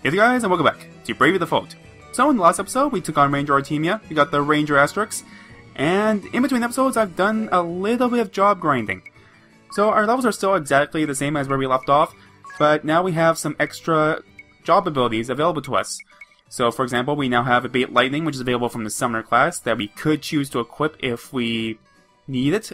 Hey there guys, and welcome back to Brave the Default. So in the last episode, we took on Ranger Artemia, we got the Ranger Asterix, and in between episodes, I've done a little bit of job grinding. So our levels are still exactly the same as where we left off, but now we have some extra job abilities available to us. So for example, we now have Abate Lightning, which is available from the Summoner class, that we could choose to equip if we need it.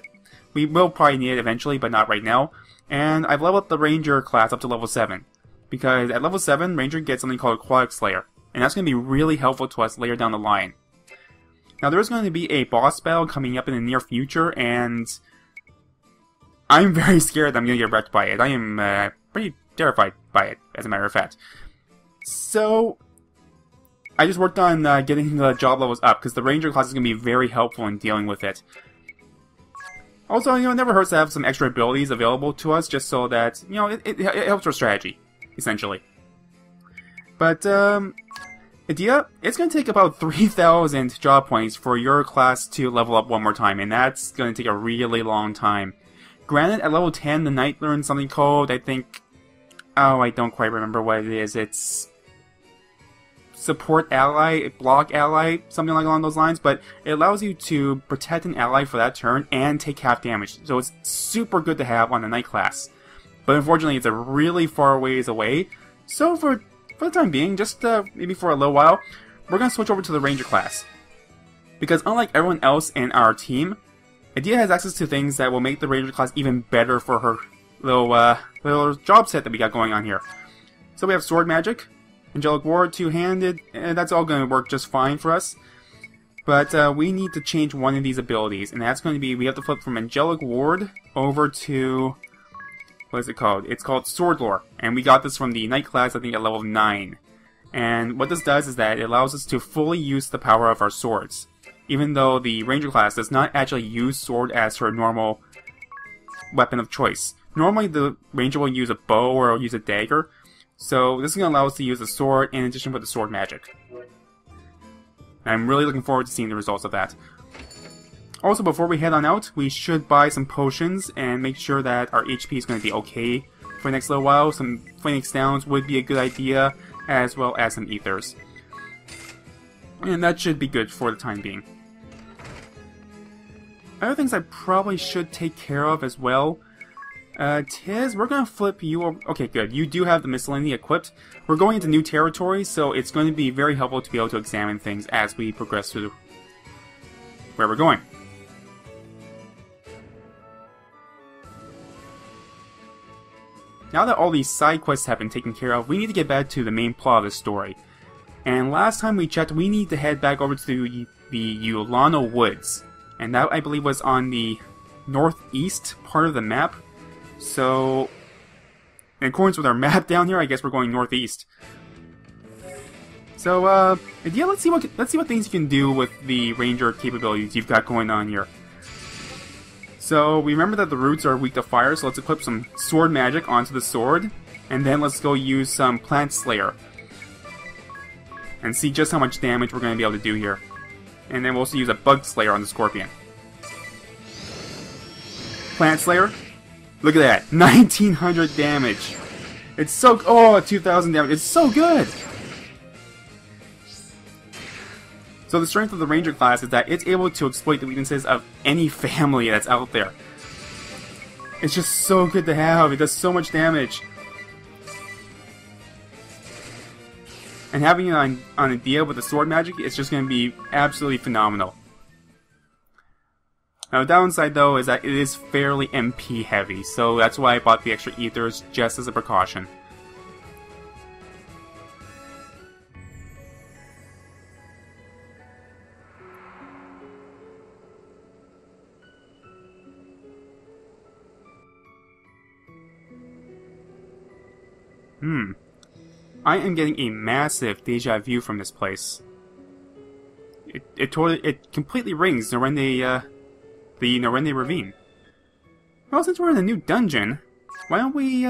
We will probably need it eventually, but not right now. And I've leveled up the Ranger class up to level 7. Because at level 7, Ranger gets something called Aquatic Slayer. And that's going to be really helpful to us later down the line. Now there is going to be a boss battle coming up in the near future, and I'm very scared that I'm going to get wrecked by it. I am pretty terrified by it, as a matter of fact. So I just worked on getting the job levels up, because the Ranger class is going to be very helpful in dealing with it. Also, it never hurts to have some extra abilities available to us, just so that, it helps our strategy, essentially. But, idea, it's going to take about 3,000 job points for your class to level up one more time, and that's going to take a really long time. Granted, at level 10, the Knight learns something called, I think, I don't quite remember what it is. It's support ally, block ally, something like along those lines, but it allows you to protect an ally for that turn and take half damage, so it's super good to have on the Knight class. But unfortunately, it's a really far ways away, so for the time being, just maybe for a little while, we're going to switch over to the Ranger class. Because unlike everyone else in our team, Idea has access to things that will make the Ranger class even better for her little job set that we got going on here. So we have Sword Magic, Angelic Ward, two-handed, and that's all going to work just fine for us. But we need to change one of these abilities, and that's going to be, we have to flip from Angelic Ward over to, what is it called? It's called Sword Lore, and we got this from the Knight class, I think at level 9. And what this does is that it allows us to fully use the power of our swords, even though the Ranger class does not actually use sword as her normal weapon of choice. Normally the Ranger will use a bow or use a dagger, so this is going to allow us to use a sword in addition with the sword magic. I'm really looking forward to seeing the results of that. Also, before we head on out, we should buy some potions and make sure that our HP is going to be okay for the next little while. Some Phoenix Downs would be a good idea, as well as some Ethers. And that should be good for the time being. Other things I probably should take care of as well. Tiz, we're going to flip you over. Okay, good. You do have the miscellany equipped. We're going into new territory, so it's going to be very helpful to be able to examine things as we progress through where we're going. Now that all these side quests have been taken care of, we need to get back to the main plot of the story. And last time we checked, we need to head back over to the Yulana Woods. And that, I believe, was on the northeast part of the map. So, in accordance with our map down here, I guess we're going northeast. So, yeah, let's see what things you can do with the Ranger capabilities you've got going on here. So, we remember that the roots are weak to fire, so let's equip some sword magic onto the sword, and then let's go use some Plant Slayer. And see just how much damage we're going to be able to do here. And then we'll also use a Bug Slayer on the Scorpion. Plant Slayer. Look at that. 1900 damage. It's so... Oh, 2000 damage. It's so good! So the strength of the Ranger class is that it's able to exploit the weaknesses of any family that's out there. It's just so good to have. It does so much damage. And having it on Idea with the sword magic is just going to be absolutely phenomenal. Now the downside though is that it is fairly MP heavy, so that's why I bought the extra Ethers just as a precaution. I am getting a massive deja vu from this place. It completely rings Norende, the Norende Ravine. Well, since we're in a new dungeon, why don't we,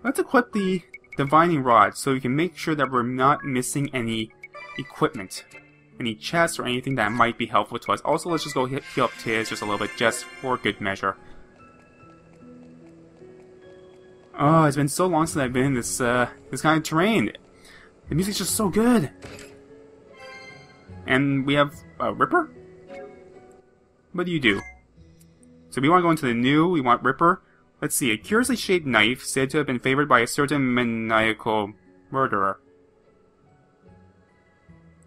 let's equip the Divining Rod so we can make sure that we're not missing any equipment. Any chests or anything that might be helpful to us. Also, let's just go heal up Tiz just a little bit, just for good measure. Oh, it's been so long since I've been in this this kind of terrain. The music's just so good. And we have a Ripper? What do you do? So we want to go into the new, we want Ripper. Let's see, a curiously shaped knife said to have been favored by a certain maniacal murderer.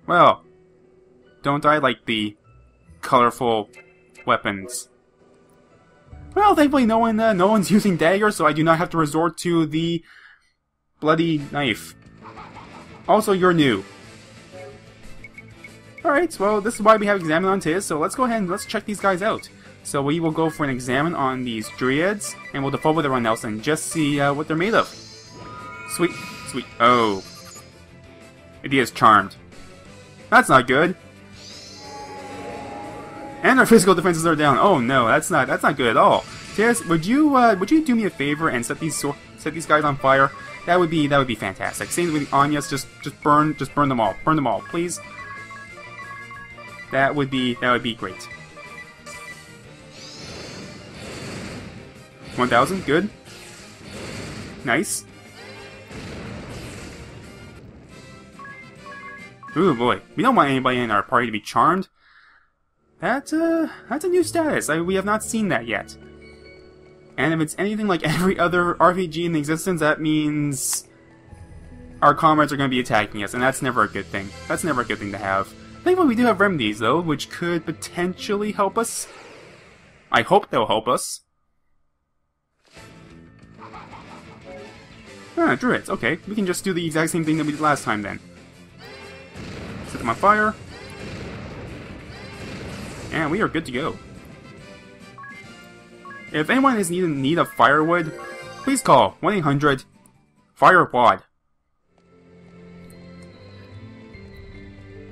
Well, don't I like the colorful weapons? Well, thankfully no one's using daggers, so I do not have to resort to the bloody knife. Also, you're new. Alright, well, this is why we have Examine on Tiz, so let's go ahead and let's check these guys out. So we will go for an Examine on these Dryads, and we'll default with everyone else and just see what they're made of. Sweet, sweet. Oh. Idea's charmed. That's not good. And our physical defenses are down. Oh no, that's not good at all. Tiz, would you do me a favor and set these guys on fire? That would be fantastic. Same with the Agnès, just burn them all. Burn them all, please. That would be great. 1,000, good. Nice. Ooh boy, we don't want anybody in our party to be charmed. That's a new status. We have not seen that yet. And if it's anything like every other RPG in existence, that means our comrades are going to be attacking us, and that's never a good thing. That's never a good thing to have. Thankfully, we do have remedies, though, which could potentially help us. I hope they'll help us. Ah, druids. Okay, we can just do the exact same thing that we did last time, then. Set them on fire. And we are good to go. If anyone is in need of firewood, please call 1-800-FIREWOD.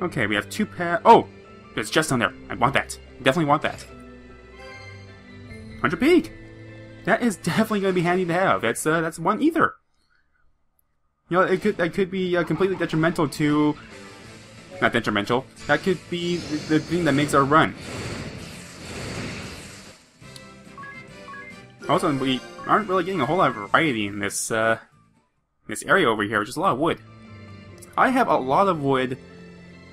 Okay, we have 2 oh! There's just down there. I want that. Definitely want that. 100 peak! That is definitely going to be handy to have. That's 1 ether. You know, that could be completely detrimental to... Not detrimental. That could be the thing that makes our run. Also, we aren't really getting a whole lot of variety in this this area over here, which is a lot of wood. I have a lot of wood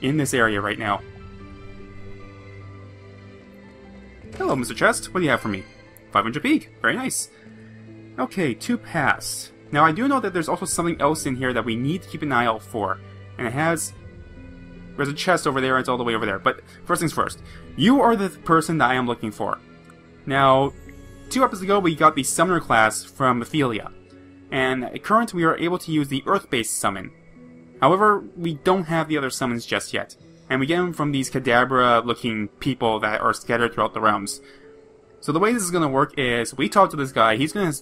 in this area right now. Hello, Mr. Chest. What do you have for me? 500 peak. Very nice. Okay, 2 paths. Now, I do know that there's also something else in here that we need to keep an eye out for. And it has... There's a chest over there, and it's all the way over there. But first things first. You are the person that I am looking for. Now, 2 episodes ago, we got the Summoner class from Ophelia. And at current, we are able to use the Earth-based summon. However, we don't have the other summons just yet. And we get them from these Kadabra-looking people that are scattered throughout the realms. So the way this is going to work is, we talk to this guy, he's going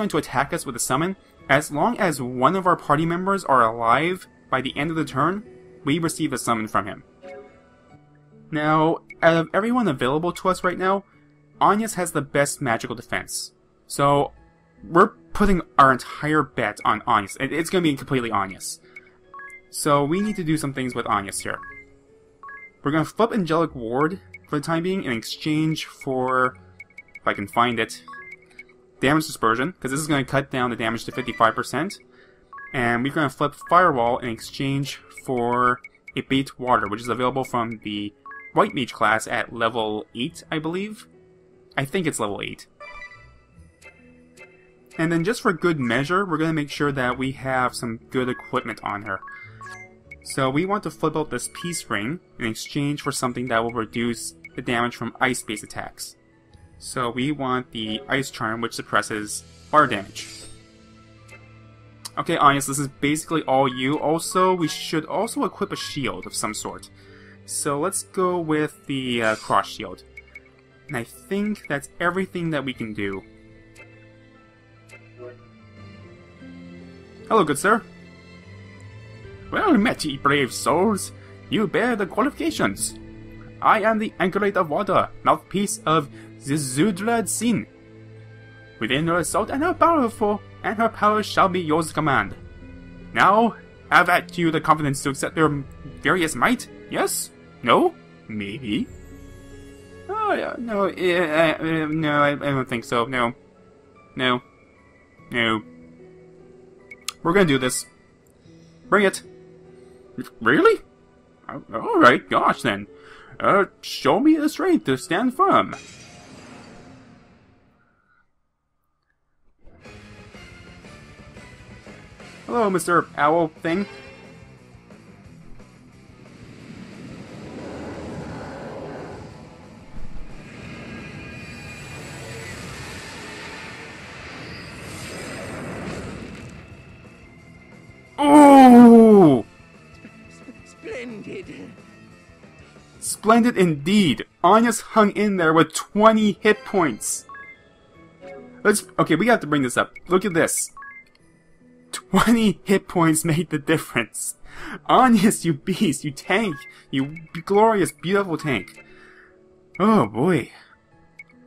to attack us with a summon. As long as one of our party members are alive by the end of the turn, we receive a summon from him. Now, out of everyone available to us right now, Agnès has the best magical defense. So, we're putting our entire bet on Agnès. It's going to be completely Agnès. So, we need to do some things with Agnès here. We're going to flip Angelic Ward for the time being in exchange for, if I can find it, damage dispersion, because this is going to cut down the damage to 55%. And we're going to flip Firewall in exchange for Abate Water, which is available from the White Mage class at level 8, I believe. I think it's level 8. And then just for good measure, we're going to make sure that we have some good equipment on her. So we want to flip out this Peace Ring in exchange for something that will reduce the damage from ice-based attacks. So we want the Ice Charm, which suppresses water damage. Okay, Agnès, this is basically all you. Also, we should also equip a shield of some sort. So let's go with the cross shield. And I think that's everything that we can do. Hello, good sir. Well met, ye brave souls. You bear the qualifications. I am the Anchorite of Water, mouthpiece of Zizudrad Sin. Within her assault and her powerful, and her powers shall be yours to command. Now, have at you the confidence to accept their various might? Yes? No? Maybe? Oh, yeah, no, no, I don't think so. No. No. No. We're gonna do this. Bring it. Really? Alright, gosh then. Show me the strength to stand firm. Hello, Mr. Owl thing. Oh! Splendid. Splendid indeed. Anya's hung in there with 20 hit points. Okay, we have to bring this up. Look at this. 20 hit points made the difference. Agnès, you beast, you tank, you glorious, beautiful tank. Oh boy.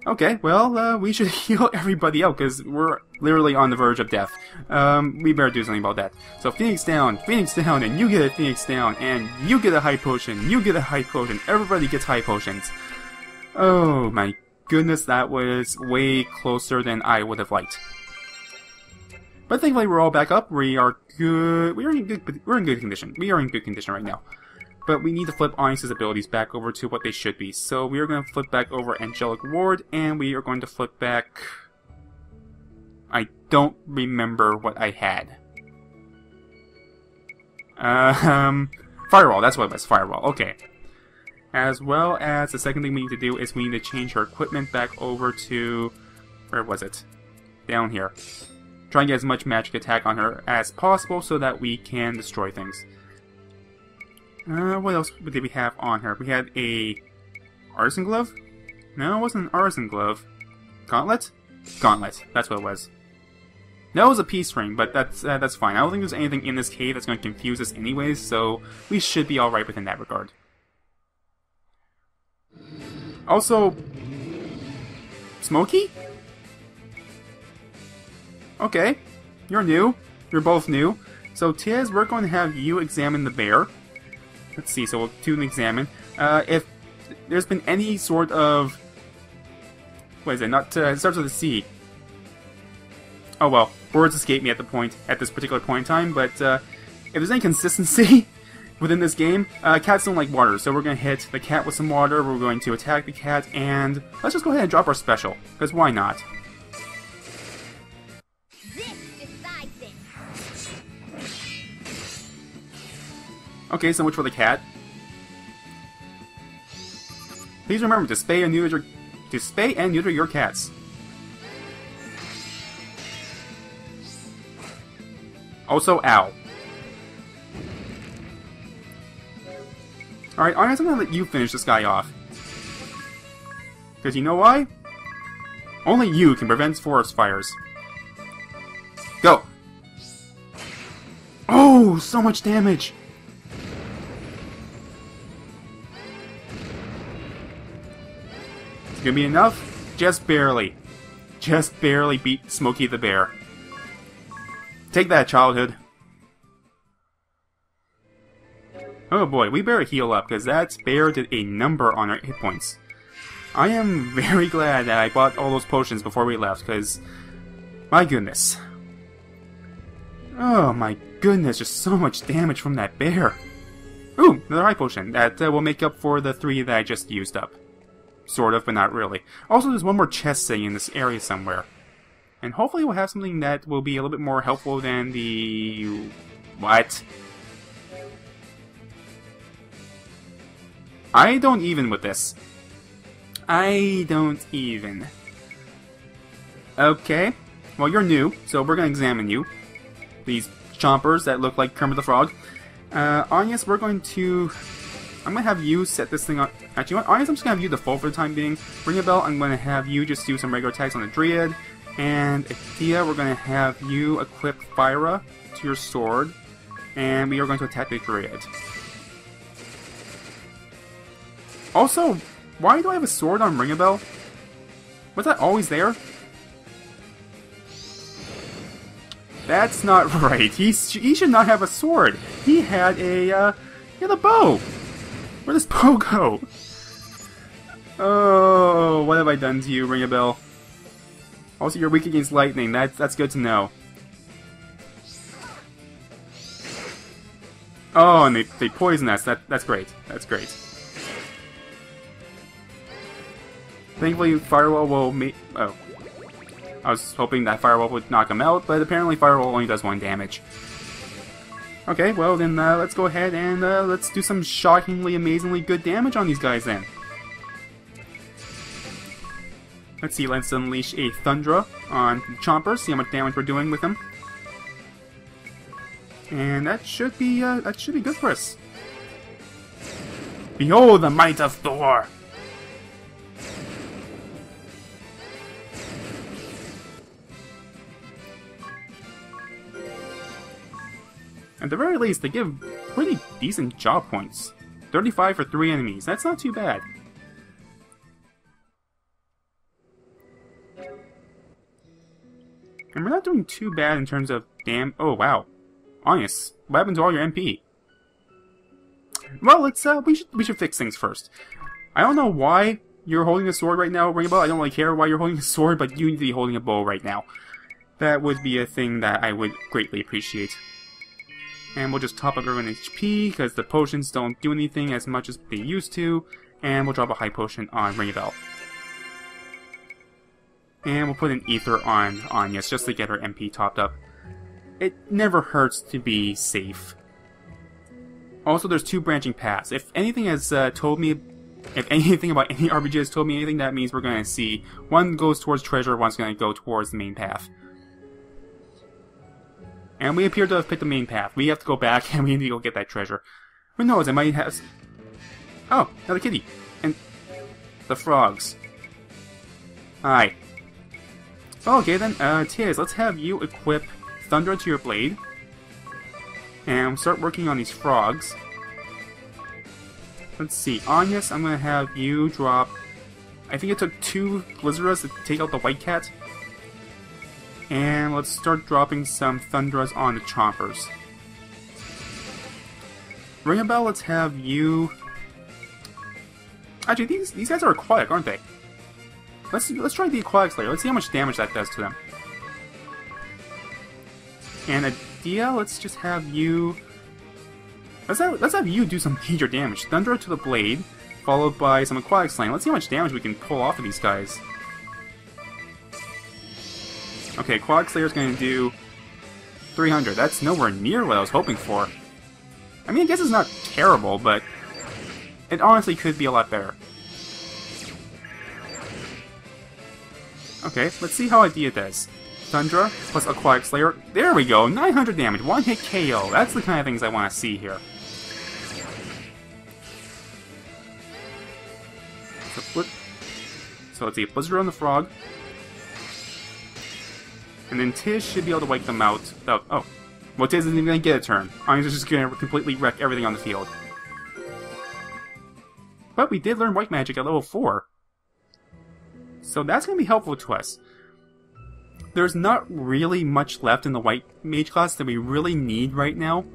Okay, well, we should heal everybody out, because we're literally on the verge of death. We better do something about that. So Phoenix down, and you get a Phoenix down, and you get a high potion, you get a high potion, everybody gets high potions. Oh my goodness, that was way closer than I would have liked. But thankfully we're all back up, we are good, we're in good condition. We are in good condition right now. But we need to flip Agnès' abilities back over to what they should be. So we are going to flip back over Angelic Ward, and we are going to flip back... I don't remember what I had. Firewall, that's what it was, Firewall, okay. As well as the second thing we need to do is we need to change her equipment back over to... Where was it? Down here. Try and get as much magic attack on her as possible so that we can destroy things. What else did we have on her? We had a artisan glove? No, it wasn't an artisan glove. Gauntlet? Gauntlet. That's what it was. No, it was a peace ring, but that's fine. I don't think there's anything in this cave that's going to confuse us anyways, so we should be alright within that regard. Also... Smokey? Okay. You're new. You're both new. So, Tiz, we're going to have you examine the bear. Let's see, so we'll do an examine. If there's been any sort of... What is it? It starts with a C. Oh well, words escape me at this particular point in time, but if there's any consistency within this game, cats don't like water, so we're going to hit the cat with some water, we're going to attack the cat, and let's just go ahead and drop our special, because why not? Okay, so much for the cat. Please remember to spay and neuter your cats. Also, ow. Alright, I'm gonna let you finish this guy off. Because you know why? Only you can prevent forest fires. Go! Oh, so much damage! It's gonna be enough? Just barely. Just barely beat Smokey the Bear. Take that, childhood. Oh boy, we better heal up, because that bear did a number on our hit points. I am very glad that I bought all those potions before we left, because... my goodness. Oh my goodness, just so much damage from that bear. Ooh, another high potion. That will make up for the 3 that I just used up. Sort of, but not really. Also, there's one more chest sitting in this area somewhere. And hopefully we'll have something that will be a little bit more helpful than the... What? I don't even with this. I don't even. Okay. Well, you're new, so we're going to examine you. These chompers that look like Kermit the Frog. Agnès, we're going to... I'm going to have you set this thing on... Actually, Agnès, I'm just going to have you default for the time being. Ring a bell, I'm going to have you just do some regular attacks on the Dryad. And Athea, we're going to have you equip Phyra to your sword. And we are going to attack the Dryad. Also, why do I have a sword on Ring a Bell? Was that always there? That's not right. He should not have a sword. He had a bow. Where'd this bow go? Oh, what have I done to you, Ring a Bell? Also, you're weak against lightning. That's good to know. Oh, and they poison us. That's great. That's great. Thankfully, Firewall will make... Oh. I was hoping that Firewall would knock him out, but apparently Firewall only does 1 damage. Okay, well then let's go ahead and let's do some shockingly, amazingly good damage on these guys then. Let's see, let's unleash a Thundra on Chomper, see how much damage we're doing with him. And that should be good for us. Behold the might of Thor! At the very least, they give pretty decent job points. 35 for 3 enemies, that's not too bad. And we're not doing too bad in terms of oh wow. Agnès, what happened to all your MP? Well, let's we should fix things first. I don't know why you're holding a sword right now, Rainbow. I don't really care why you're holding a sword, but you need to be holding a bow right now. That would be a thing that I would greatly appreciate. And we'll just top up everyone's HP, because the potions don't do anything as much as they used to. And we'll drop a high potion on Rainbow. And we'll put an ether on Agnès just to get her MP topped up. It never hurts to be safe. Also, there's 2 branching paths. If anything has told me, if anything about any RPG has told me anything, that means we're going to see one goes towards treasure, one's going to go towards the main path. And we appear to have picked the main path. We have to go back and we need to go get that treasure. Who knows, I might have... Oh, another kitty. And the frogs. Hi. Okay then, Tiz, let's have you equip Thunder to your blade. And start working on these frogs. Let's see, Agnès, I'm gonna have you drop... I think it took 2 Blizzards to take out the White Cat. And let's start dropping some Thundras on the Chompers. Ringabell, let's have you... Actually, these guys are aquatic, aren't they? Let's try the Aquatic Slayer. Let's see how much damage that does to them. And Adia, let's just have you... Let's have you do some major damage. Thunder to the blade, followed by some Aquatic Slaying. Let's see how much damage we can pull off of these guys. Okay, Aquatic Slayer's going to do 300. That's nowhere near what I was hoping for. I mean, I guess it's not terrible, but it honestly could be a lot better. Okay, let's see how Adia does. Thundra plus Aquatic Slayer. There we go, 900 damage, 1-hit KO. That's the kind of things I want to see here. So let's see, Blizzard on the frog. And then Tiz should be able to wipe them out without... Oh. Well, Tiz isn't even going to get a turn. Agnès is just going to completely wreck everything on the field. But we did learn White Magic at level 4. So that's going to be helpful to us. There's not really much left in the White Mage class that we really need right now.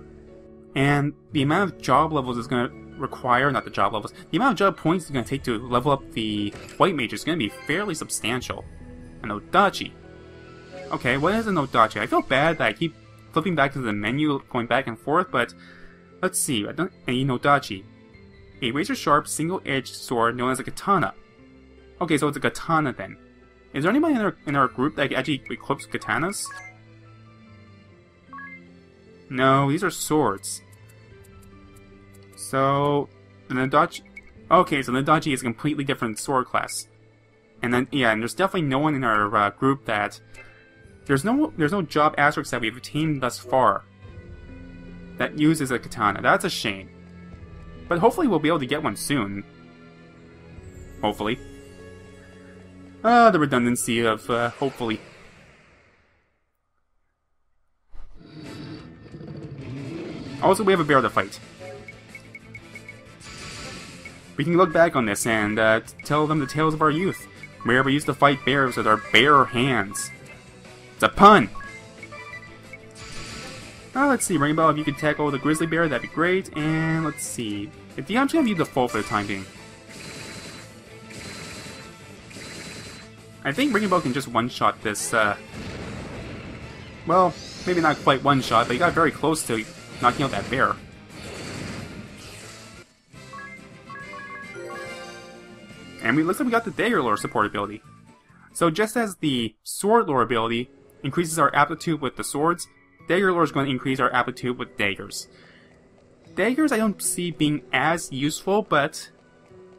And the amount of job levels is going to require... Not the job levels. The amount of job points it's going to take to level up the White Mage is going to be fairly substantial. An Odachi. Okay, what is an Odachi? I feel bad that I keep flipping back to the menu, going back and forth, but let's see. I need an Odachi. A razor-sharp, single-edged sword known as a katana. Okay, so it's a katana then. Is there anybody in our group that actually equips katanas? No, these are swords. So, the Odachi... Okay, so the Odachi is a completely different sword class. And then, yeah, and there's definitely no one in our group that... There's no job asterisks that we've attained thus far that uses a katana. That's a shame. But hopefully we'll be able to get one soon. Hopefully. The redundancy of hopefully. Also, we have a bear to fight. We can look back on this and tell them the tales of our youth, where we used to fight bears with our bare hands. It's a pun! Let's see, Rainbow, if you could tackle the grizzly bear, that'd be great. And let's see. I'm just gonna have you default for the time being. I think Rainbow can just one-shot this, well, maybe not quite one-shot, but he got very close to knocking out that bear. And looks like we got the Dagger Lore support ability. So just as the Sword Lore ability increases our aptitude with the swords, Dagger Lore is going to increase our aptitude with daggers. Daggers I don't see being as useful, but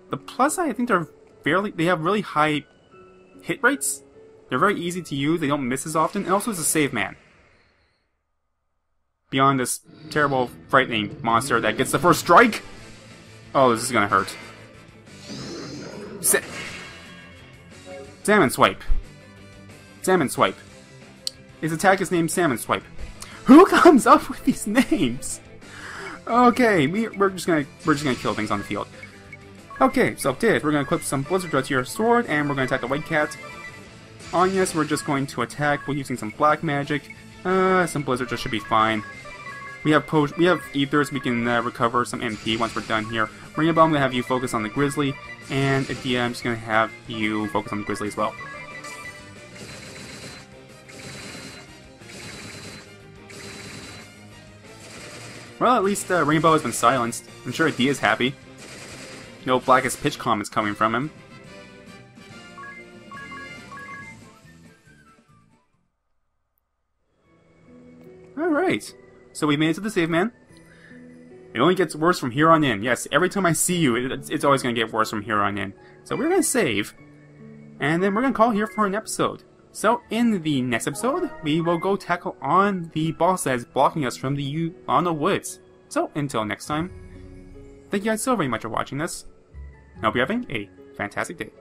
the plus side, I think they have really high hit rates. They're very easy to use, they don't miss as often, and also it's a save man. Beyond this terrible, frightening monster that gets the first strike! Oh, this is gonna hurt. Salmon Swipe. Salmon Swipe. His attack is named Salmon Swipe. Who comes up with these names? Okay, we're just gonna kill things on the field. Okay, so Tiz, we're gonna equip some Blizzard Druid to your sword, and we're gonna attack the White Cat. Agnès, we're just going to attack. We're using some black magic. Some Blizzard just should be fine. We have ethers. We can recover some MP once we're done here. Rainbow, I'm gonna have you focus on the Grizzly, and Adia, I'm just gonna have you focus on the Grizzly as well. Well, at least Rainbow has been silenced. I'm sure Adia's happy. No Blackest Pitch comments coming from him. Alright, so we made it to the save man. It only gets worse from here on in. Yes, every time I see you, it's always going to get worse from here on in. So we're going to save, and then we're going to call here for an episode. So in the next episode, we will go tackle on the boss that is blocking us from the Yulana Woods. So until next time, thank you guys so very much for watching this. I hope you're having a fantastic day.